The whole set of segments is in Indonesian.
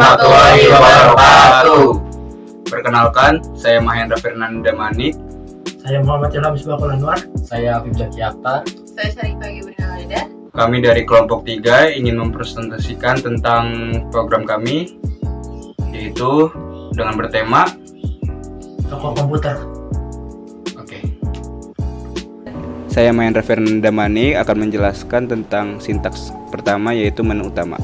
warahmatullahi wabarakatuh. Perkenalkan, saya Mahendra Fernanda Manik. Saya Muhammad Ilham Misbahul Anwar. Saya Afif Zaki Akhtar. Saya Syarifah Gibrina Alida. Kami dari kelompok 3 ingin mempresentasikan tentang program kami, yaitu dengan bertema Toko komputer. Oke. Saya Mahendra Fernanda Manik akan menjelaskan tentang sintaks pertama, yaitu menu utama.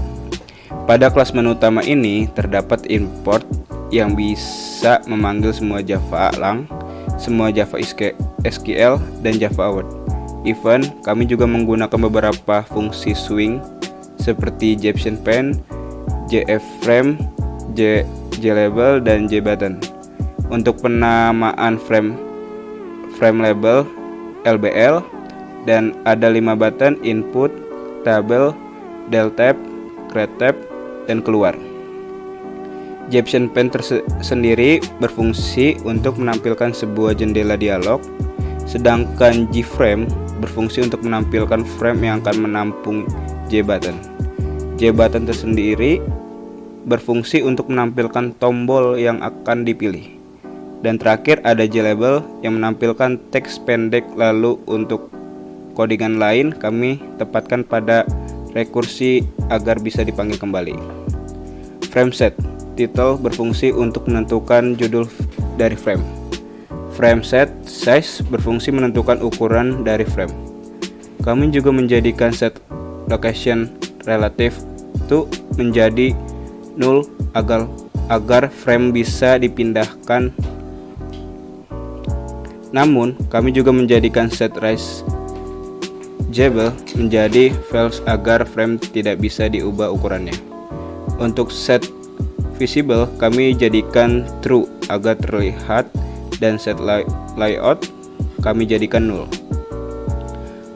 Pada kelas menu utama ini terdapat import yang bisa memanggil semua Java lang, semua Java SQL, dan Java Word. Even kami juga menggunakan beberapa fungsi swing seperti JFrame, JFrame, JLabel, dan JButton. Untuk penamaan frame label LBL, dan ada 5 button input, tabel, del tab, create tab, dan keluar. JFrame tersendiri berfungsi untuk menampilkan sebuah jendela dialog, sedangkan JFrame berfungsi untuk menampilkan frame yang akan menampung JButton. JButton tersendiri berfungsi untuk menampilkan tombol yang akan dipilih. Dan terakhir ada JLabel yang menampilkan teks pendek. Lalu untuk codingan lain kami tepatkan pada rekursi agar bisa dipanggil kembali. Frameset title berfungsi untuk menentukan judul dari frame. Frameset size berfungsi menentukan ukuran dari frame. Kami juga menjadikan set location relative to menjadi null agar frame bisa dipindahkan. Namun, kami juga menjadikan set raise jabel menjadi false agar frame tidak bisa diubah ukurannya. Untuk set visible kami jadikan true agar terlihat, dan set layout kami jadikan null.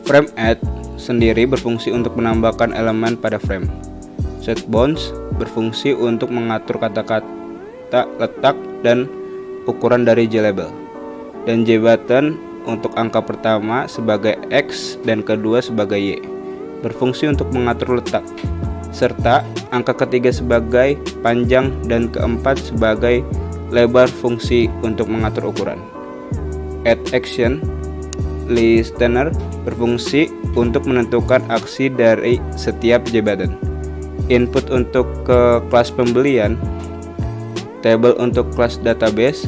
Frame add sendiri berfungsi untuk menambahkan elemen pada frame. Set bounds berfungsi untuk mengatur kata-kata, letak, dan ukuran dari JLabel. Dan JButton untuk angka pertama sebagai X dan kedua sebagai Y, berfungsi untuk mengatur letak, serta angka ketiga sebagai panjang dan keempat sebagai lebar, fungsi untuk mengatur ukuran. Add action listener berfungsi untuk menentukan aksi dari setiap JButton. Input untuk ke kelas pembelian, table untuk kelas database,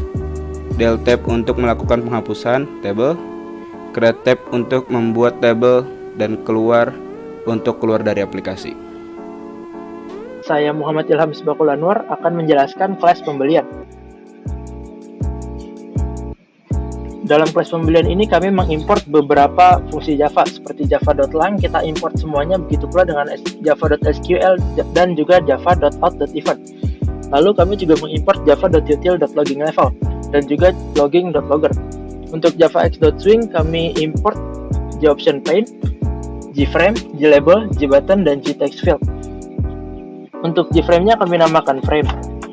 del tab untuk melakukan penghapusan table, create tab untuk membuat table, dan keluar untuk keluar dari aplikasi. Saya Muhammad Ilham Misbahul Anwar akan menjelaskan kelas pembelian. Dalam kelas pembelian ini kami mengimport beberapa fungsi Java seperti java.lang, kita import semuanya, begitu pula dengan java.sql dan juga java.out.event. Lalu kami juga mengimport java.util.loggingLevel dan juga logging.logger. Untuk java.x.swing kami import JOptionPaint, JFrame, JLabel, JButton, dan JTextField. Untuk JFrame-nya kami namakan frame.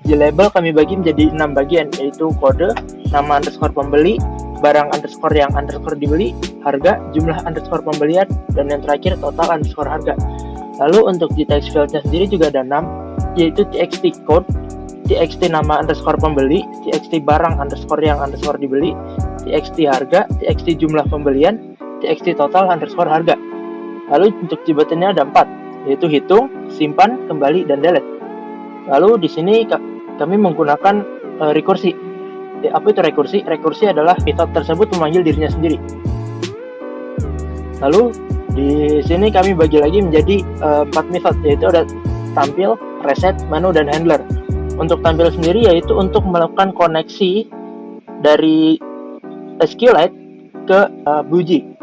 JLabel kami bagi menjadi 6 bagian, yaitu kode, nama underscore pembeli, barang underscore yang underscore dibeli, harga, jumlah underscore pembelian, dan yang terakhir total underscore harga. Lalu untuk JTextField-nya sendiri juga ada 6, yaitu txt code, txt nama underscore pembeli, txt barang underscore yang underscore dibeli, txt harga, txt jumlah pembelian, txt total underscore harga. Lalu untuk JButton-nya ada 4, yaitu hitung, simpan, kembali, dan delete. Lalu di sini kami menggunakan rekursi. Apa itu rekursi? Rekursi adalah method tersebut memanggil dirinya sendiri. Lalu di sini kami bagi lagi menjadi 4 method, yaitu ada tampil, reset, menu, dan handler. Untuk tampil sendiri yaitu untuk melakukan koneksi dari SQLite ke Buji.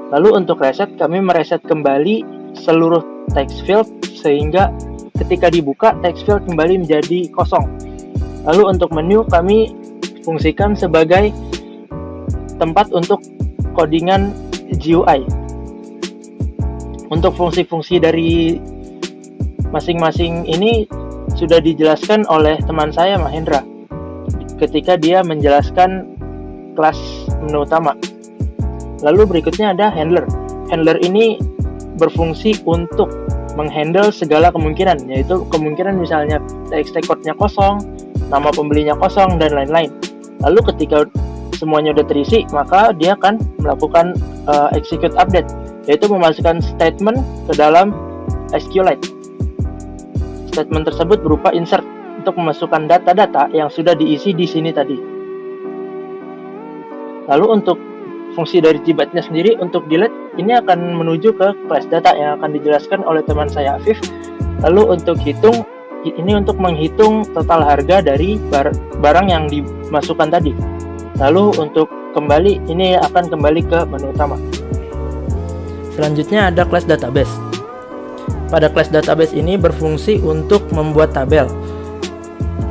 Lalu untuk reset, kami mereset kembali seluruh text field sehingga ketika dibuka text field kembali menjadi kosong. Lalu untuk menu kami fungsikan sebagai tempat untuk codingan GUI. Untuk fungsi-fungsi dari masing-masing ini sudah dijelaskan oleh teman saya Mahendra ketika dia menjelaskan kelas menu utama. Lalu berikutnya ada handler. Handler ini berfungsi untuk menghandle segala kemungkinan, yaitu kemungkinan misalnya TXT code-nya kosong, nama pembelinya kosong, dan lain-lain. Lalu ketika semuanya udah terisi, maka dia akan melakukan execute update, yaitu memasukkan statement ke dalam SQLite. Statement tersebut berupa insert untuk memasukkan data-data yang sudah diisi di sini tadi. Lalu untuk fungsi dari Gbatnya sendiri, untuk delete ini akan menuju ke class data yang akan dijelaskan oleh teman saya Afif. Lalu untuk hitung, ini untuk menghitung total harga dari barang yang dimasukkan tadi. Lalu untuk kembali, ini akan kembali ke menu utama. Selanjutnya ada class database. Pada class database ini berfungsi untuk membuat tabel.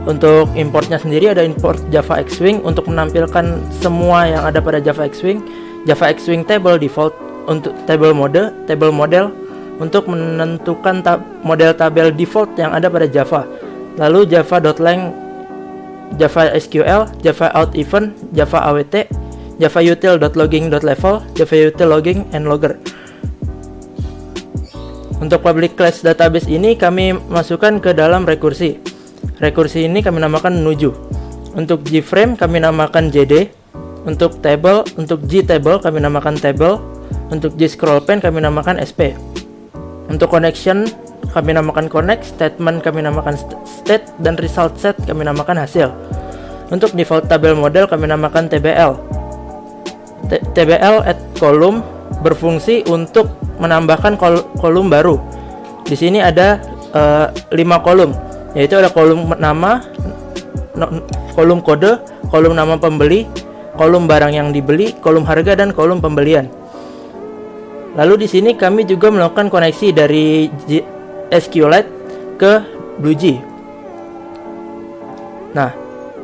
Untuk importnya sendiri ada import Java Xwing untuk menampilkan semua yang ada pada Java Xwing, Java Xwing table default untuk table model untuk menentukan model tabel default yang ada pada Java. Lalu java.lang, Java SQL, Java out event, Java awt, Java util.logging.level, Java util logging and logger. Untuk public class database ini kami masukkan ke dalam rekursi. Rekursi ini kami namakan menuju. Untuk JFrame kami namakan JD. Untuk table, untuk JTable kami namakan table. Untuk JScrollPen kami namakan SP. Untuk connection kami namakan connect, statement kami namakan state, dan result set kami namakan hasil. Untuk default tabel model kami namakan TBL. TBL add column berfungsi untuk menambahkan kolom baru. Di sini ada 5 kolom, yaitu ada kolom nama, kolom kode, kolom nama pembeli, kolom barang yang dibeli, kolom harga, dan kolom pembelian. Lalu di sini kami juga melakukan koneksi dari SQLite ke BlueG. Nah,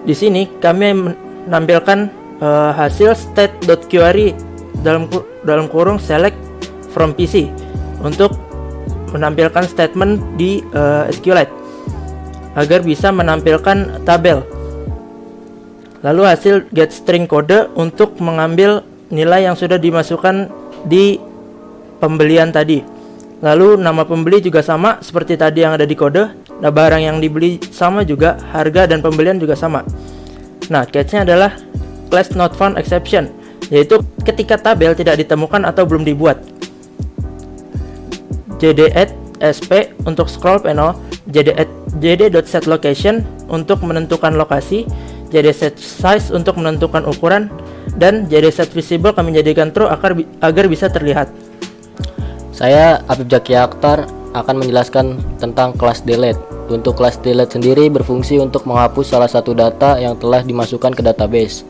di sini kami menampilkan hasil state.query dalam kurung select from PC untuk menampilkan statement di SQLite agar bisa menampilkan tabel. Lalu hasil get string kode untuk mengambil nilai yang sudah dimasukkan di pembelian tadi. Lalu nama pembeli juga sama seperti tadi yang ada di kode. Nah, barang yang dibeli sama juga, harga dan pembelian juga sama. Nah, catch-nya adalah class not found exception, yaitu ketika tabel tidak ditemukan atau belum dibuat. JD@sp untuk scroll panel, JD.setLocation untuk menentukan lokasi, JD.setSize untuk menentukan ukuran, dan JD.setVisible kami jadikan true agar bisa terlihat. Saya Afif Zaki Akhtar akan menjelaskan tentang kelas delete. Untuk kelas delete sendiri berfungsi untuk menghapus salah satu data yang telah dimasukkan ke database.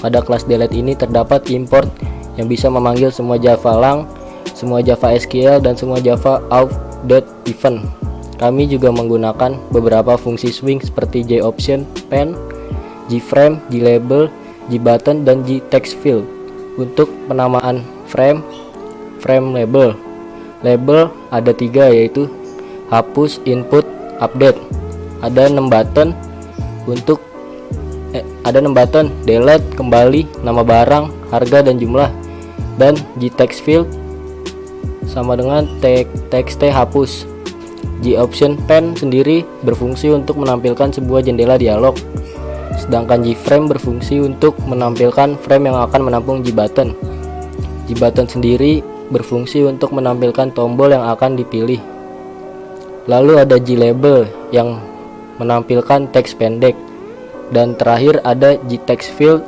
Pada kelas delete ini terdapat import yang bisa memanggil semua Java lang, semua Java SQL, dan semua Java out.event. Kami juga menggunakan beberapa fungsi swing seperti JOption, pen, JFrame, JLabel, JButton, dan JTextField. Untuk penamaan frame label. Label ada 3, yaitu hapus, input, update. Ada 6 button untuk delete, kembali, nama barang, harga, dan jumlah. Dan JTextField sama dengan TXT hapus. JOption pen sendiri berfungsi untuk menampilkan sebuah jendela dialog, sedangkan JFrame berfungsi untuk menampilkan frame yang akan menampung JButton. JButton sendiri berfungsi untuk menampilkan tombol yang akan dipilih. Lalu ada JLabel yang menampilkan teks pendek, dan terakhir ada JTextField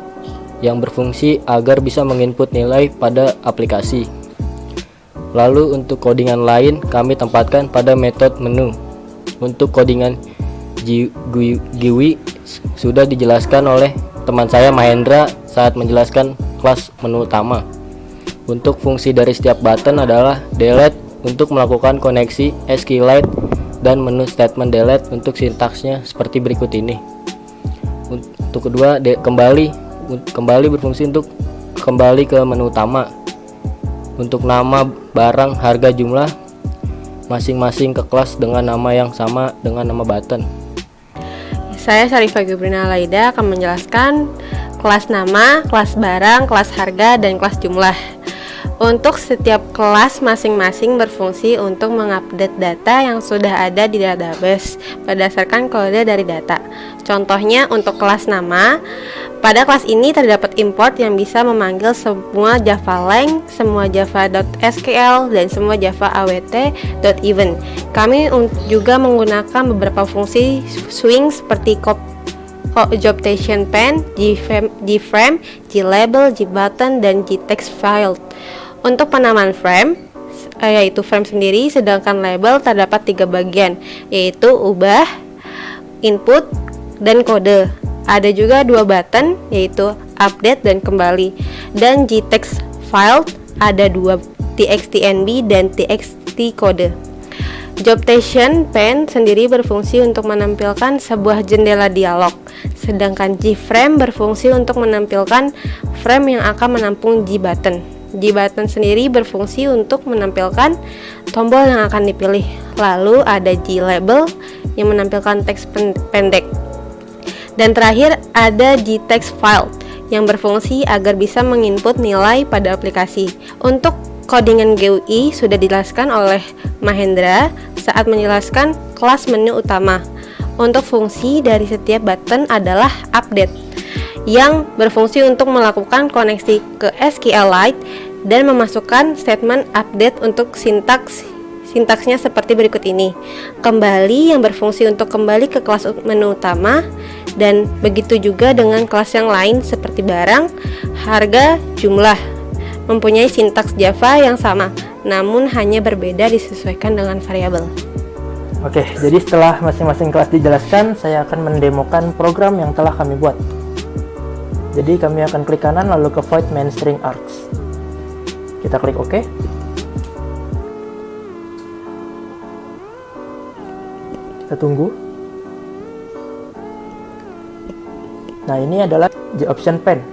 yang berfungsi agar bisa menginput nilai pada aplikasi. Lalu untuk codingan lain kami tempatkan pada metode menu. Untuk codingan GUI sudah dijelaskan oleh teman saya Mahendra saat menjelaskan kelas menu utama. Untuk fungsi dari setiap button adalah delete untuk melakukan koneksi SQLite dan menu statement delete untuk sintaksnya seperti berikut ini. Untuk kedua, kembali berfungsi untuk kembali ke menu utama. Untuk nama, barang, harga, jumlah masing-masing ke kelas dengan nama yang sama dengan nama button. Saya Syarifah Gebrina Laida akan menjelaskan kelas nama, kelas barang, kelas harga, dan kelas jumlah. Untuk setiap kelas masing-masing berfungsi untuk mengupdate data yang sudah ada di database berdasarkan kode dari data. Contohnya untuk kelas nama, pada kelas ini terdapat import yang bisa memanggil semua Java-lang, semua Java.sql, dan semua Java awt.event. Kami juga menggunakan beberapa fungsi swing seperti JobStation Pen, JFrame, JLabel, JButton, dan JTextFile. Untuk penamaan frame, yaitu frame sendiri, sedangkan label terdapat 3 bagian, yaitu ubah, input, dan kode. Ada juga 2 button, yaitu update dan kembali. Dan JTextFile ada 2, txtnb dan txtcode. JobStation Pen sendiri berfungsi untuk menampilkan sebuah jendela dialog, sedangkan JFrame berfungsi untuk menampilkan frame yang akan menampung JButton. JButton sendiri berfungsi untuk menampilkan tombol yang akan dipilih. Lalu ada JLabel yang menampilkan teks pendek. Dan terakhir ada JTextFile yang berfungsi agar bisa menginput nilai pada aplikasi. Untuk codingan GUI sudah dijelaskan oleh Mahendra saat menjelaskan kelas menu utama. Untuk fungsi dari setiap button adalah update yang berfungsi untuk melakukan koneksi ke SQLite dan memasukkan statement update untuk sintaksnya seperti berikut ini. Kembali yang berfungsi untuk kembali ke kelas menu utama, dan begitu juga dengan kelas yang lain seperti barang, harga, jumlah. Mempunyai sintaks Java yang sama, namun hanya berbeda disesuaikan dengan variabel. Oke, jadi setelah masing-masing kelas dijelaskan, saya akan mendemokan program yang telah kami buat. Jadi kami akan klik kanan lalu ke void main string args. Kita klik OK. Kita tunggu. Nah, ini adalah JOption Pen,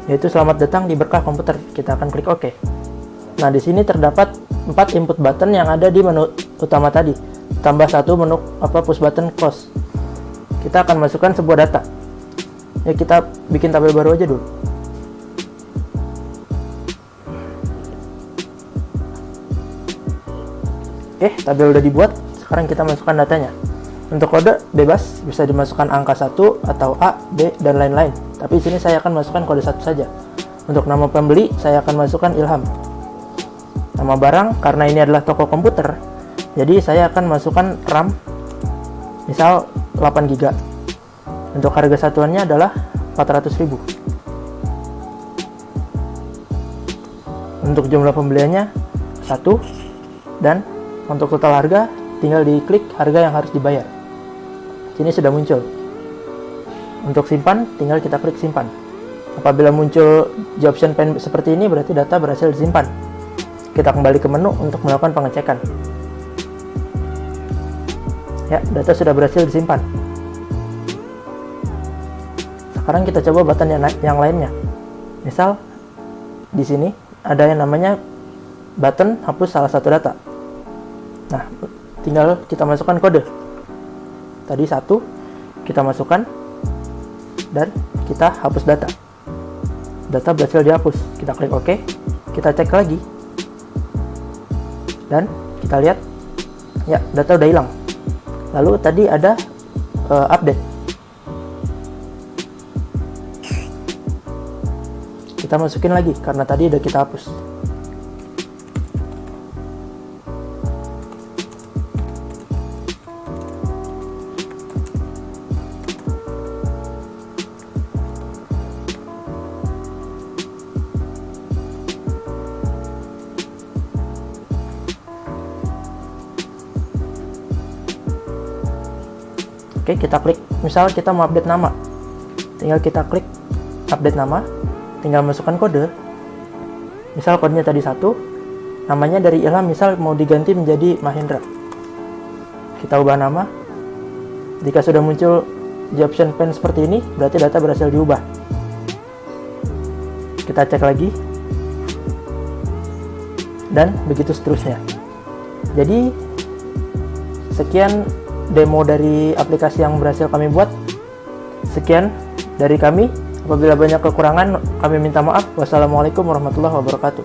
yaitu selamat datang di berkah komputer. Kita akan klik OK. Nah, di sini terdapat 4 input button yang ada di menu utama tadi, tambah 1 menu push button close. Kita akan masukkan sebuah data. Ya, kita bikin tabel baru aja dulu. Oke, tabel udah dibuat. Sekarang kita masukkan datanya. Untuk kode bebas, bisa dimasukkan angka 1 atau A, B, dan lain-lain. Tapi di sini saya akan masukkan kode 1 saja. Untuk nama pembeli, saya akan masukkan Ilham. Nama barang, karena ini adalah toko komputer, jadi saya akan masukkan RAM, misal 8 GB. Untuk harga satuannya adalah 400.000. Untuk jumlah pembeliannya 1, dan untuk total harga tinggal diklik harga yang harus dibayar. Sini sudah muncul. Untuk simpan tinggal kita klik simpan. Apabila muncul JOption Pen seperti ini, berarti data berhasil disimpan. Kita kembali ke menu untuk melakukan pengecekan. Ya, data sudah berhasil disimpan. Sekarang kita coba button yang lainnya. Misal di sini ada yang namanya button hapus salah satu data. Nah, tinggal kita masukkan kode. Tadi 1 kita masukkan dan kita hapus data. Data berhasil dihapus. Kita klik OK. Kita cek lagi. Dan kita lihat, ya, data udah hilang. Lalu tadi ada update. Kita masukin lagi karena tadi udah kita hapus. Oke, kita klik, misal kita mau update nama, tinggal kita klik update nama, tinggal masukkan kode. Misal kodenya tadi 1, namanya dari Ilham misal mau diganti menjadi Mahendra. Kita ubah nama. Jika sudah muncul JOption Pen seperti ini, berarti data berhasil diubah. Kita cek lagi, dan begitu seterusnya. Jadi sekian demo dari aplikasi yang berhasil kami buat. Sekian dari kami. Apabila banyak kekurangan, kami minta maaf. Wassalamualaikum warahmatullahi wabarakatuh.